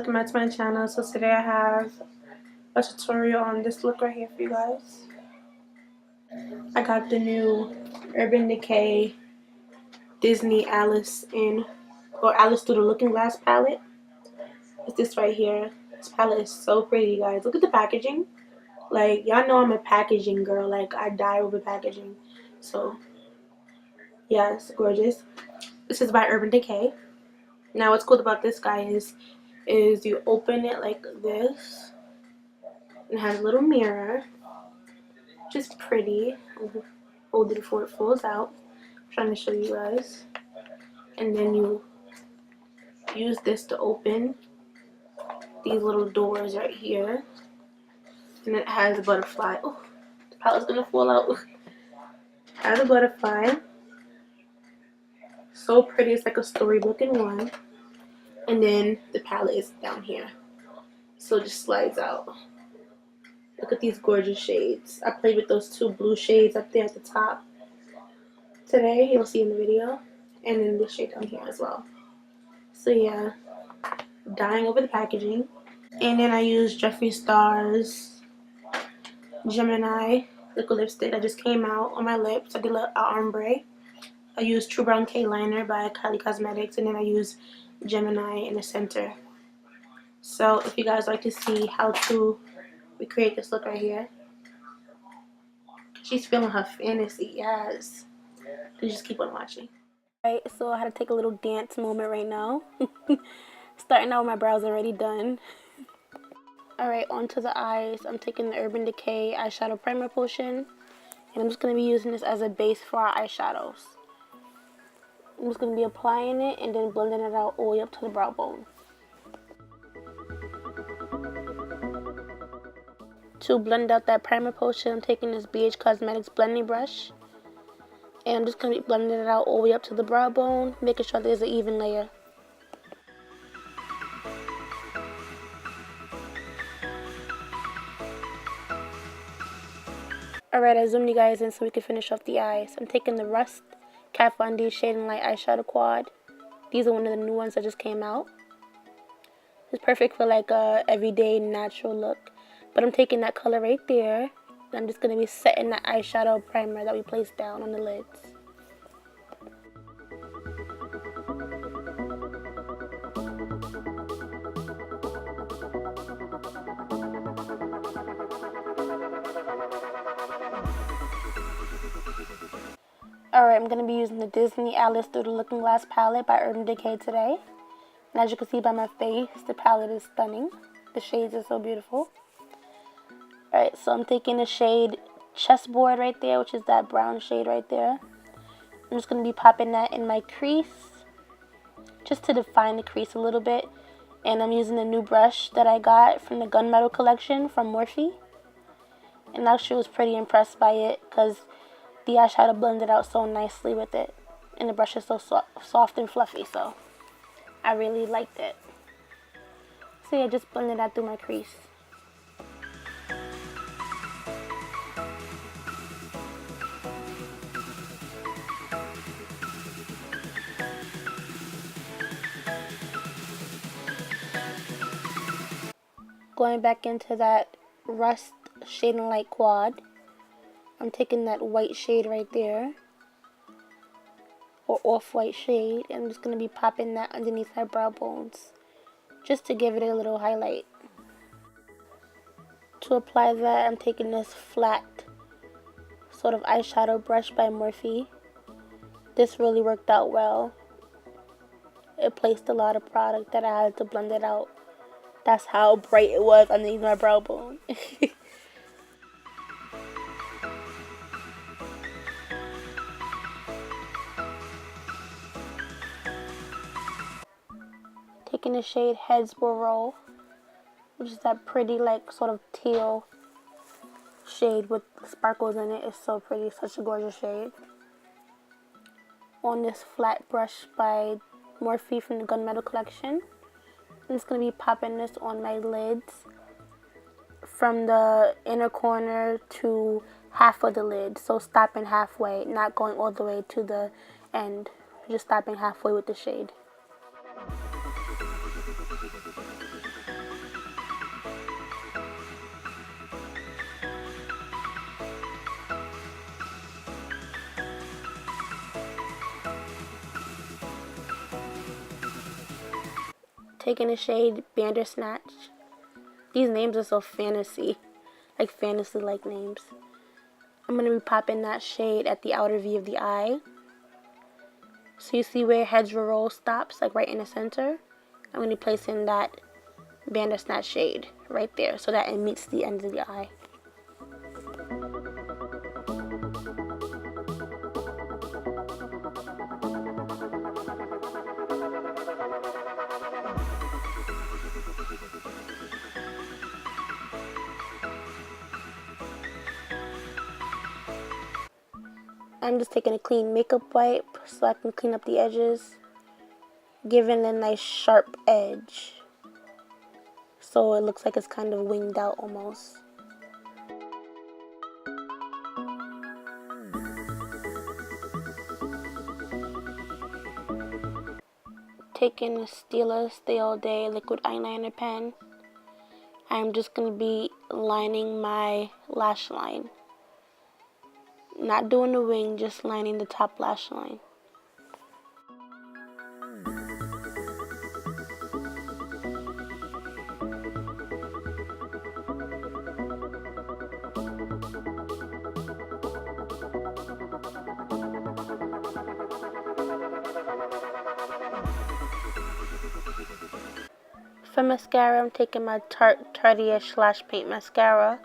welcome back to my channel. So today I have a tutorial on this look right here for you guys. I got the new Urban Decay Disney Alice Through the Looking Glass palette. It's this right here. This palette is so pretty, guys. Look at the packaging. Like, y'all know I'm a packaging girl. Like, I die over packaging. So yeah, it's gorgeous. This is by Urban Decay. Now what's cool about this guy is you open it like this. It has a little mirror, which is pretty. I'll hold it before it falls out. I'm trying to show you guys. And then you use this to open these little doors right here. And it has a butterfly. Oh, the palette's gonna fall out. It has a butterfly. So pretty, it's like a storybook in one. And then the palette is down here. So it just slides out. Look at these gorgeous shades. I played with those two blue shades up there at the top today. You'll see in the video. And then this shade down here as well. So yeah, dying over the packaging. And then I used Jeffree Star's Gemini liquid lipstick that just came out on my lips. I did an ombre. I used True Brown K Liner by Kylie Cosmetics. And then I used Gemini in the center. So if you guys like to see how to recreate this look right here. She's feeling her fantasy, yes. You just keep on watching. Alright, so I had to take a little dance moment right now. Starting out with my brows already done. Alright, onto the eyes. I'm taking the Urban Decay eyeshadow primer potion. And I'm just going to be using this as a base for our eyeshadows. I'm just going to be applying it and then blending it out all the way up to the brow bone. To blend out that primer potion, I'm taking this BH Cosmetics blending brush. And I'm just going to be blending it out all the way up to the brow bone, making sure there's an even layer. Alright, I zoomed you guys in so we can finish off the eyes. I'm taking the Rust Kat Von D Shade and Light Eyeshadow Quad. These are one of the new ones that just came out. It's perfect for like a everyday natural look. But I'm taking that color right there. And I'm just going to be setting that eyeshadow primer that we placed down on the lids. Alright, I'm going to be using the Disney Alice Through the Looking Glass palette by Urban Decay today. And as you can see by my face, the palette is stunning. The shades are so beautiful. Alright, so I'm taking the shade Chessboard right there, which is that brown shade right there. I'm just going to be popping that in my crease, just to define the crease a little bit. And I'm using the new brush that I got from the Gunmetal collection from Morphe. And actually I was pretty impressed by it, because the eyeshadow blended out so nicely with it. And the brush is so soft and fluffy, so I really liked it. So yeah, just blended that through my crease. Going back into that Rust Shade and Light Quad, I'm taking that white shade right there, or off-white shade, and I'm just going to be popping that underneath my brow bones, just to give it a little highlight. To apply that, I'm taking this flat sort of eyeshadow brush by Morphe. This really worked out well. It placed a lot of product that I had to blend it out. That's how bright it was underneath my brow bone. Taking the shade Heads Will Roll, which is that pretty like sort of teal shade with sparkles in it. It's so pretty, such a gorgeous shade. On this flat brush by Morphe from the Gunmetal collection. I'm just going to be popping this on my lids from the inner corner to half of the lid. So stopping halfway, not going all the way to the end. Just stopping halfway with the shade. taking the shade Bandersnatch. These names are so fantasy, like fantasy-like names. I'm going to be popping that shade at the outer V of the eye. So you see where Hedgerow Roll stops, like right in the center? I'm going to be placing that Bandersnatch shade right there so that it meets the end of the eye. I'm just taking a clean makeup wipe so I can clean up the edges, giving a nice sharp edge so it looks like it's kind of winged out almost. Taking a Stila Stay All Day liquid eyeliner pen, I'm just going to be lining my lash line. Not doing the wing, just lining the top lash line. For mascara, I'm taking my Tartiest Lash Paint Mascara.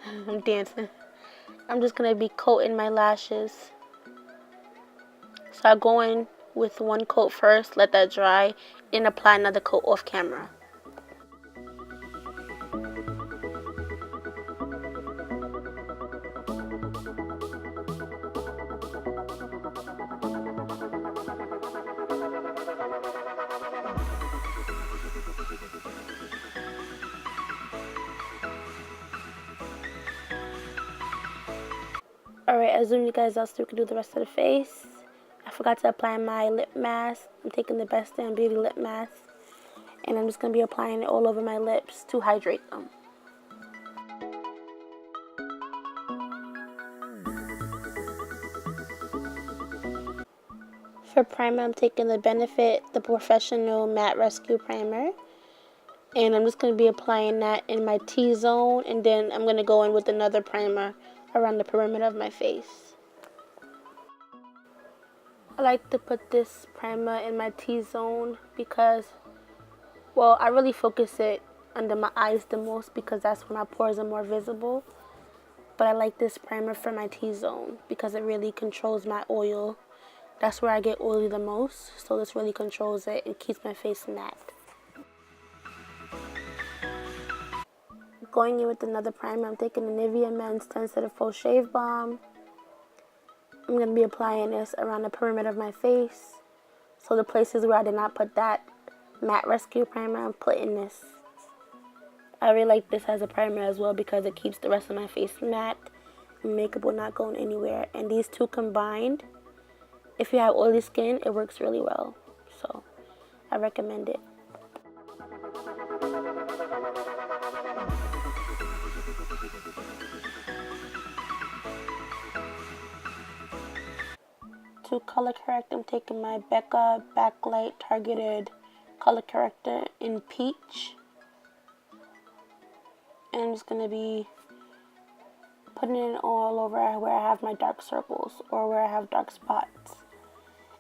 I'm dancing. I'm just going to be coating my lashes. So I go in with one coat first, let that dry, and apply another coat off camera. Alright, I zoomed you guys out so we can do the rest of the face. I forgot to apply my lip mask. I'm taking the Best Damn Beauty lip mask. And I'm just going to be applying it all over my lips to hydrate them. For primer, I'm taking the Benefit, the Porefessional Matte Rescue Primer. And I'm just going to be applying that in my T-zone. And then I'm going to go in with another primer around the perimeter of my face. I like to put this primer in my T-zone because, well, I really focus it under my eyes the most because that's where my pores are more visible. But I like this primer for my T-zone because it really controls my oil. That's where I get oily the most, so this really controls it and keeps my face matte. Going in with another primer, I'm taking the Nivea Men's Sensitive Full Shave Balm. I'm going to be applying this around the perimeter of my face. So the places where I did not put that matte rescue primer, I'm putting this. I really like this as a primer as well because it keeps the rest of my face matte. Makeup will not go anywhere. And these two combined, if you have oily skin, it works really well. So I recommend it. To color correct, I'm taking my Becca Backlight Targeted Color Corrector in Peach. And I'm just going to be putting it all over where I have my dark circles or where I have dark spots.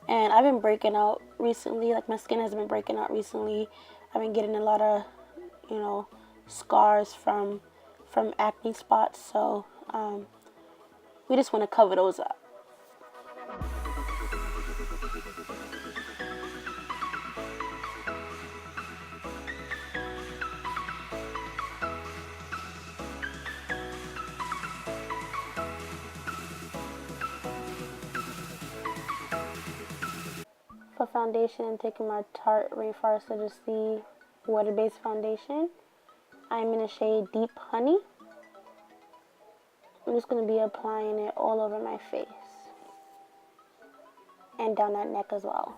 And I've been breaking out recently, like my skin has been breaking out recently. I've been getting a lot of, scars from acne spots. So we just want to cover those up. For foundation, I'm taking my Tarte Rainforest Luminous water-based foundation. I'm in the shade Deep Honey. I'm just going to be applying it all over my face. And down that neck as well.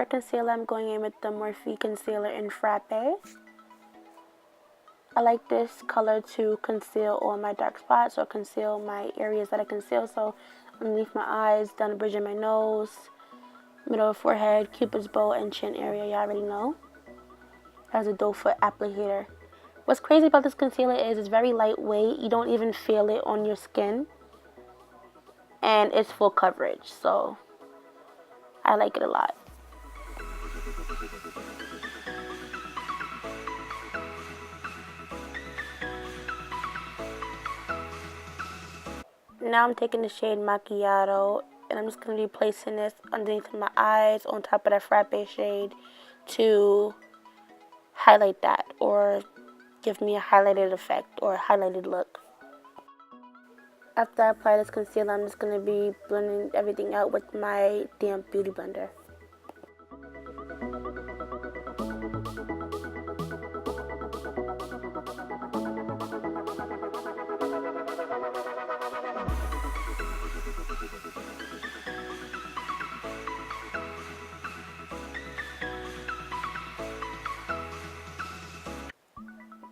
concealer, I'm going in with the Morphe concealer in Frappe. I like this color to conceal all my dark spots or conceal my areas that I conceal. So underneath my eyes, down the bridge of my nose, middle of forehead, cupid's bow, and chin area. Y'all already know. It has a doe foot applicator. What's crazy about this concealer is it's very lightweight. You don't even feel it on your skin. And it's full coverage. So I like it a lot. Now I'm taking the shade Macchiato, and I'm just going to be placing this underneath my eyes on top of that Frappe shade to highlight that or give me a highlighted effect or a highlighted look. After I apply this concealer, I'm just going to be blending everything out with my damp beauty blender.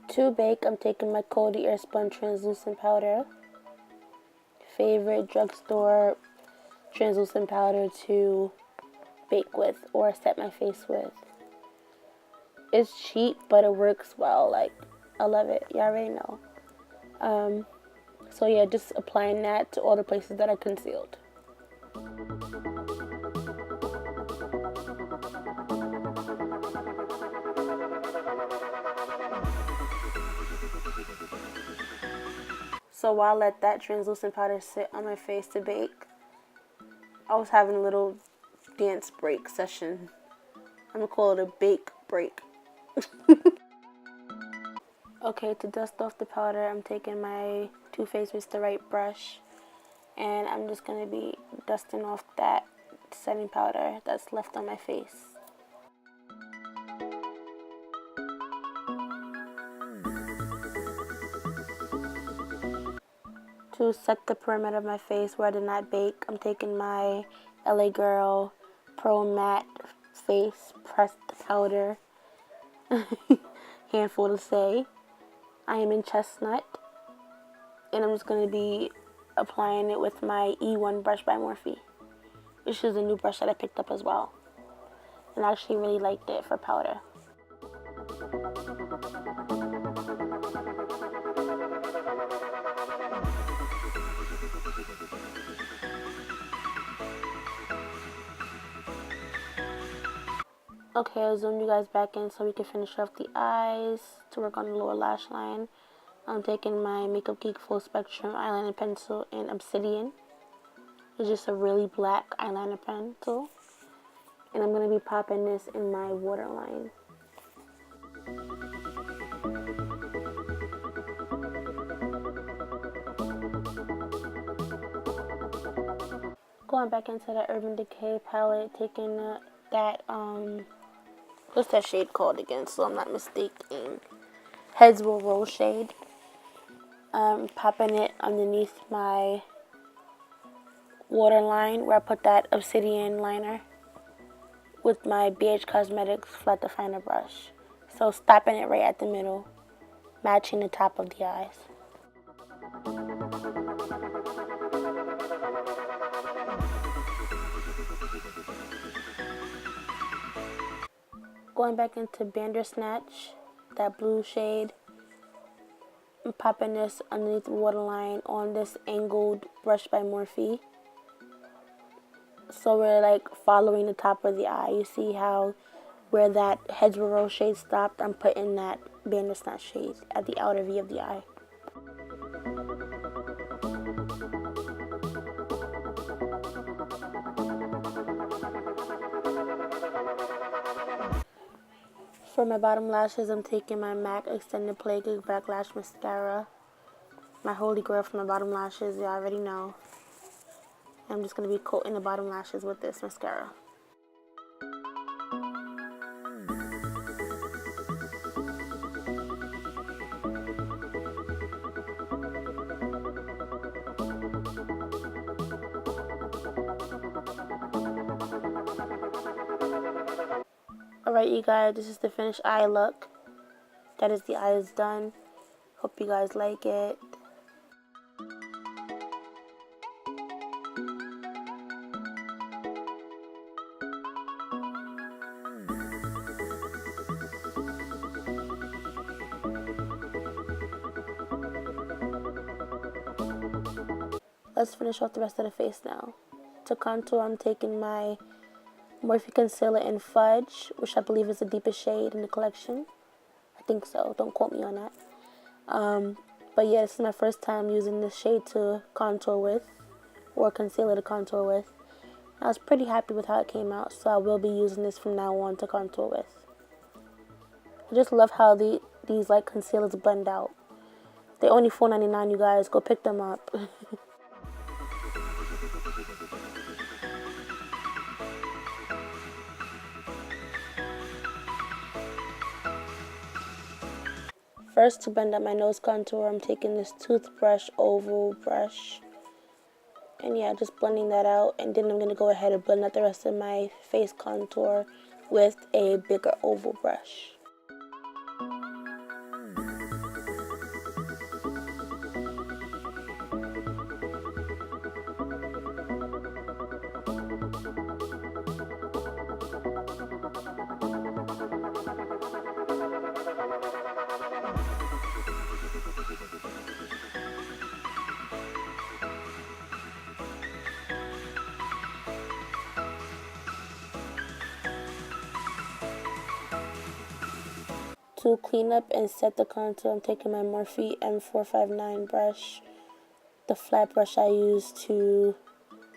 To bake, I'm taking my Cody Airspun translucent powder. Favorite drugstore translucent powder to bake with or set my face with. It's cheap, but it works well. Like, I love it. Y'all already know. So yeah, just applying that to all the places that I concealed. So while I let that translucent powder sit on my face to bake, I was having a little dance break session. I'm gonna call it a bake break. Okay, to dust off the powder, I'm taking my Too Faced What's the Right brush, and I'm just gonna be dusting off that setting powder that's left on my face. To set the perimeter of my face where I did not bake, I'm taking my LA Girl Pro Matte Face Pressed Powder. Handful to say. I am in Chestnut. And I'm just going to be applying it with my E1 brush by Morphe. This is a new brush that I picked up as well. And I actually really liked it for powder. Okay, I'll zoom you guys back in so we can finish off the eyes to work on the lower lash line. I'm taking my Makeup Geek Full Spectrum Eyeliner Pencil in Obsidian. It's just a really black eyeliner pencil. And I'm going to be popping this in my waterline. Going back into the Urban Decay palette, taking what's that shade called again, so I'm not mistaken? Heads Will Roll shade. Popping it underneath my waterline where I put that Obsidian liner with my BH Cosmetics Flat Definer brush. So stopping it right at the middle, matching the top of the eyes. Going back into Bandersnatch, that blue shade. I'm popping this underneath the waterline on this angled brush by Morphe. So we're like following the top of the eye. You see how where that Heads Will Roll shade stopped, I'm putting that Bandersnatch shade at the outer V of the eye. For my bottom lashes, I'm taking my MAC Extended Play Good Back Lash Mascara. My holy grail for my bottom lashes, you already know. I'm just going to be coating the bottom lashes with this mascara. Alright, you guys, this is the finished eye look. That is the eyes done. Hope you guys like it. Let's finish off the rest of the face now. To contour, I'm taking my Morphe concealer in Fudge, which I believe is the deepest shade in the collection. I think so. Don't quote me on that. But yeah, this is my first time using this shade to contour with, or concealer to contour with. I was pretty happy with how it came out, so I will be using this from now on to contour with. I just love how these like concealers blend out. They're only $4.99, you guys. Go pick them up. First, to blend out my nose contour, I'm taking this toothbrush oval brush. And yeah, just blending that out. And then I'm going to go ahead and blend out the rest of my face contour with a bigger oval brush. To clean up and set the contour, I'm taking my Morphe M459 brush, the flat brush I use to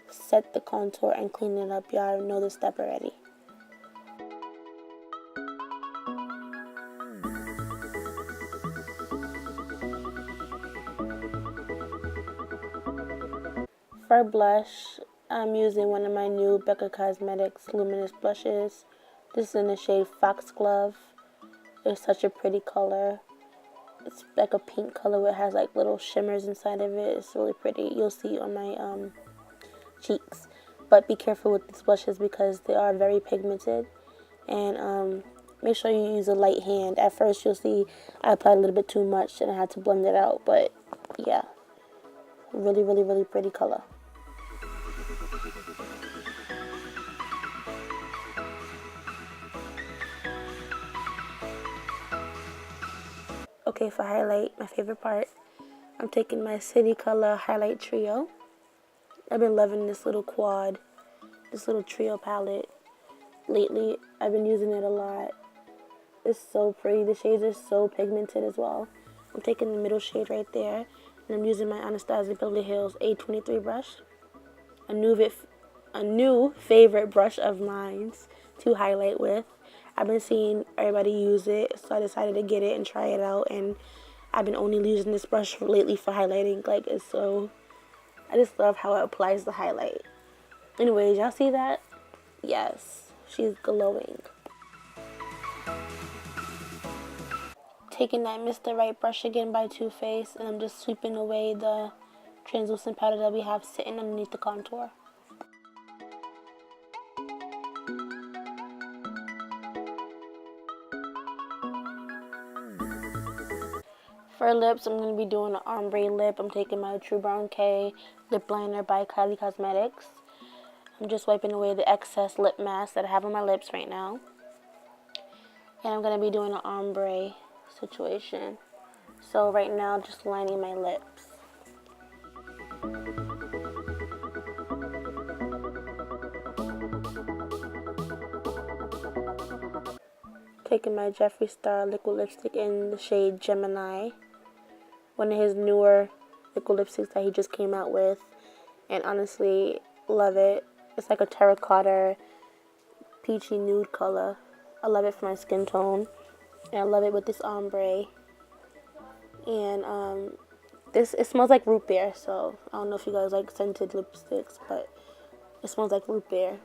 set the contour and clean it up. Y'all know this step already. For blush, I'm using one of my new Becca Cosmetics Luminous blushes. This is in the shade Foxglove. It's such a pretty color. It's like a pink color where it has like little shimmers inside of it. It's really pretty. You'll see on my cheeks. But be careful with these blushes because they are very pigmented. And make sure you use a light hand. At first you'll see I applied a little bit too much and I had to blend it out. But yeah, really, really, really pretty color. Okay, for highlight, my favorite part, I'm taking my City Color Highlight Trio. I've been loving this little quad, this little trio palette lately. I've been using it a lot. It's so pretty. The shades are so pigmented as well. I'm taking the middle shade right there, and I'm using my Anastasia Beverly Hills A23 brush. A new favorite brush of mine to highlight with. I've been seeing everybody use it, so I decided to get it and try it out. And I've been only using this brush lately for highlighting. Like, it's so, I just love how it applies the highlight. Anyways, y'all see that? Yes, she's glowing. Taking that Mr. Right brush again by Too Faced, and I'm just sweeping away the translucent powder that we have sitting underneath the contour. For lips, I'm going to be doing an ombre lip. I'm taking my True Brown K lip liner by Kylie Cosmetics. I'm just wiping away the excess lip mask that I have on my lips right now. And I'm going to be doing an ombre situation. So right now, just lining my lips. Taking my Jeffree Star liquid lipstick in the shade Gemini. One of his newer liquid lipsticks that he just came out with. And honestly, love it. It's like a terracotta, peachy nude color. I love it for my skin tone. And I love it with this ombre. And it smells like root beer. So I don't know if you guys like scented lipsticks, but it smells like root beer.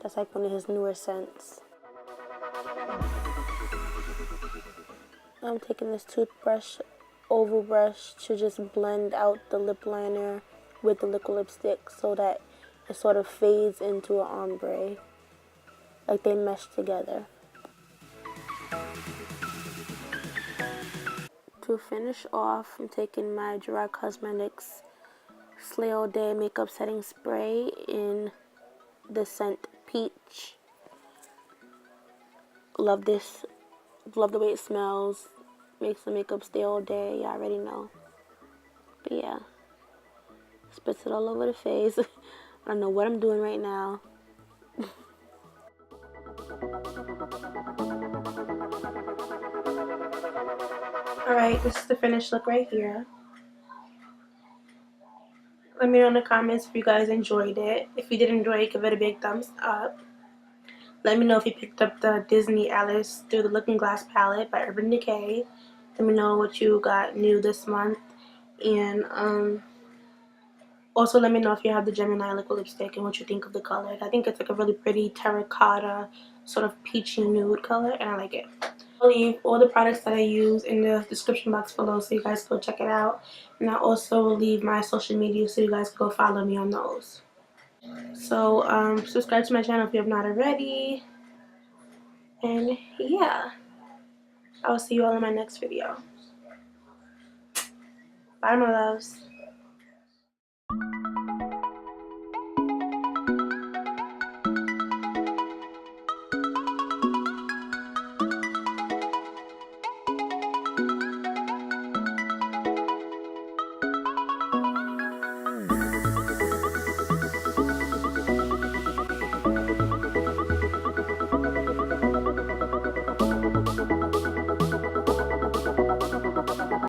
That's like one of his newer scents. I'm taking this toothbrush, oval brush, to just blend out the lip liner with the liquid lipstick so that it sort of fades into an ombre, like they mesh together. to finish off, I'm taking my Gerard Cosmetics Slay All Day Makeup Setting Spray in the scent Peach. Love this. Love the way it smells. Makes the makeup stay all day. Y'all already know. But yeah. Spits it all over the face. I don't know what I'm doing right now. Alright, this is the finished look right here. Let me know in the comments if you guys enjoyed it. If you did enjoy it, give it a big thumbs up. Let me know if you picked up the Disney Alice Through the Looking Glass palette by Urban Decay. Let me know what you got new this month. And also let me know if you have the Gemini liquid lipstick and what you think of the color. I think it's like a really pretty terracotta sort of peachy nude color, and I like it. I'll leave all the products that I use in the description box below so you guys go check it out. And I'll also leave my social media so you guys can go follow me on those. So subscribe to my channel if you have not already. And yeah, I'll see you all in my next video. Bye, my loves.